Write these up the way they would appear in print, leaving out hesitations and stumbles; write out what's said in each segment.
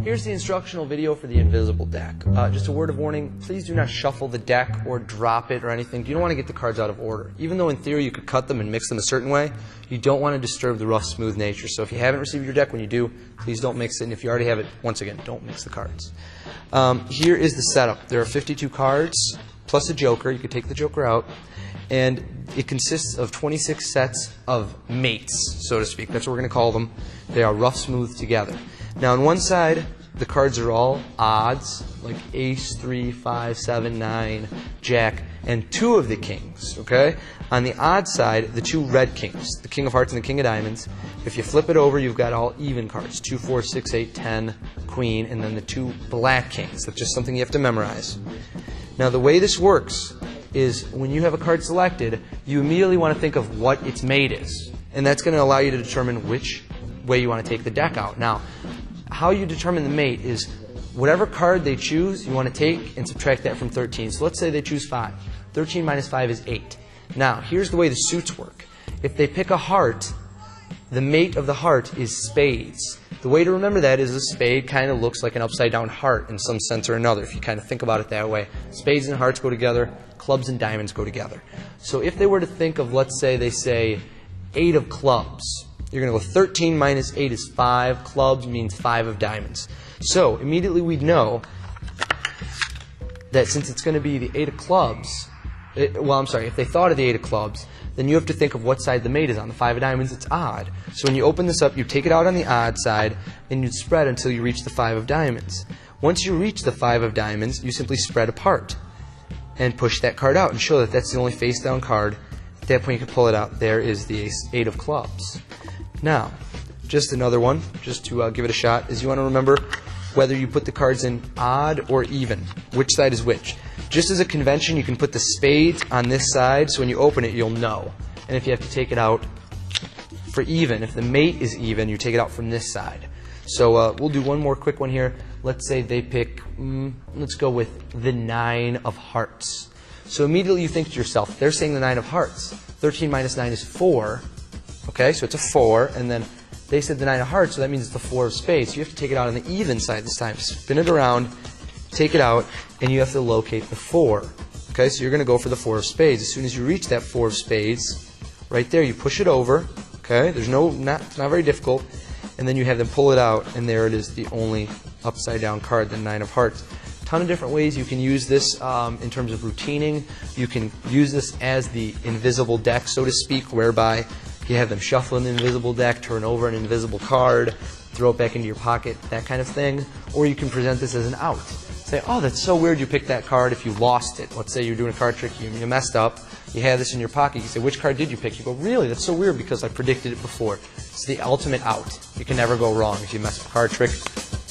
Here's the instructional video for the invisible deck. Just a word of warning, please do not shuffle the deck or drop it or anything. You don't want to get the cards out of order. Even though in theory you could cut them and mix them a certain way, you don't want to disturb the rough, smooth nature. So if you haven't received your deck, when you do, please don't mix it. And if you already have it, once again, don't mix the cards. Here is the setup. There are 52 cards plus a joker. You could take the joker out. And it consists of 26 sets of mates, so to speak. That's what we're going to call them. They are rough, smooth together. Now, on one side, the cards are all odds, like ace, 3, 5, 7, 9, jack, and 2 of the kings, okay? On the odd side, the 2 red kings, the king of hearts and the king of diamonds. If you flip it over, you've got all even cards, 2, 4, 6, 8, 10, queen, and then the 2 black kings. That's just something you have to memorize. Now, the way this works is when you have a card selected, you immediately want to think of what its mate is. And that's going to allow you to determine which way you want to take the deck out. Now, how you determine the mate is whatever card they choose, you want to take and subtract that from 13. So let's say they choose 5. 13 minus 5 is 8. Now, here's the way the suits work. If they pick a heart, the mate of the heart is spades. The way to remember that is a spade kind of looks like an upside-down heart in some sense or another, if you kind of think about it that way. Spades and hearts go together. Clubs and diamonds go together. So if they were to think of, let's say they say 8 of clubs, you're going to go 13 minus 8 is 5. Clubs means 5 of diamonds. So immediately we'd know that since it's going to be the 8 of clubs, if they thought of the 8 of clubs, then you have to think of what side the mate is on. The 5 of diamonds, it's odd. So when you open this up, you take it out on the odd side, and you spread until you reach the 5 of diamonds. Once you reach the 5 of diamonds, you simply spread apart and push that card out and show that that's the only face-down card. At that point, you can pull it out. There is the 8 of clubs. Now, just another one, just to give it a shot, is you want to remember whether you put the cards in odd or even. Which side is which? Just as a convention, you can put the spades on this side, so when you open it, you'll know. And if you have to take it out for even, if the mate is even, you take it out from this side. So we'll do one more quick one here. Let's say they pick, let's go with the 9 of hearts. So immediately you think to yourself, they're saying the 9 of hearts. 13 minus 9 is 4. Okay, so it's a 4. And then they said the 9 of hearts, so that means it's the 4 of spades. So you have to take it out on the even side this time. Spin it around, take it out, and you have to locate the 4. Okay, so you're going to go for the 4 of spades. As soon as you reach that 4 of spades, right there, you push it over. Okay, there's it's not very difficult. And then you have them pull it out, and there it is, the only upside-down card, the 9 of hearts. A ton of different ways you can use this in terms of routining. You can use this as the invisible deck, so to speak, whereby you have them shuffle an invisible deck, turn over an invisible card, throw it back into your pocket, that kind of thing. Or you can present this as an out. Say, oh, that's so weird you picked that card if you lost it. Let's say you're doing a card trick, you messed up, you have this in your pocket, you say, which card did you pick? You go, really? That's so weird because I predicted it before. It's the ultimate out. You can never go wrong. If you mess up a card trick,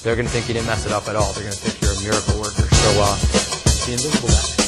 they're going to think you didn't mess it up at all. They're going to think you're a miracle worker. So, it's the invisible deck.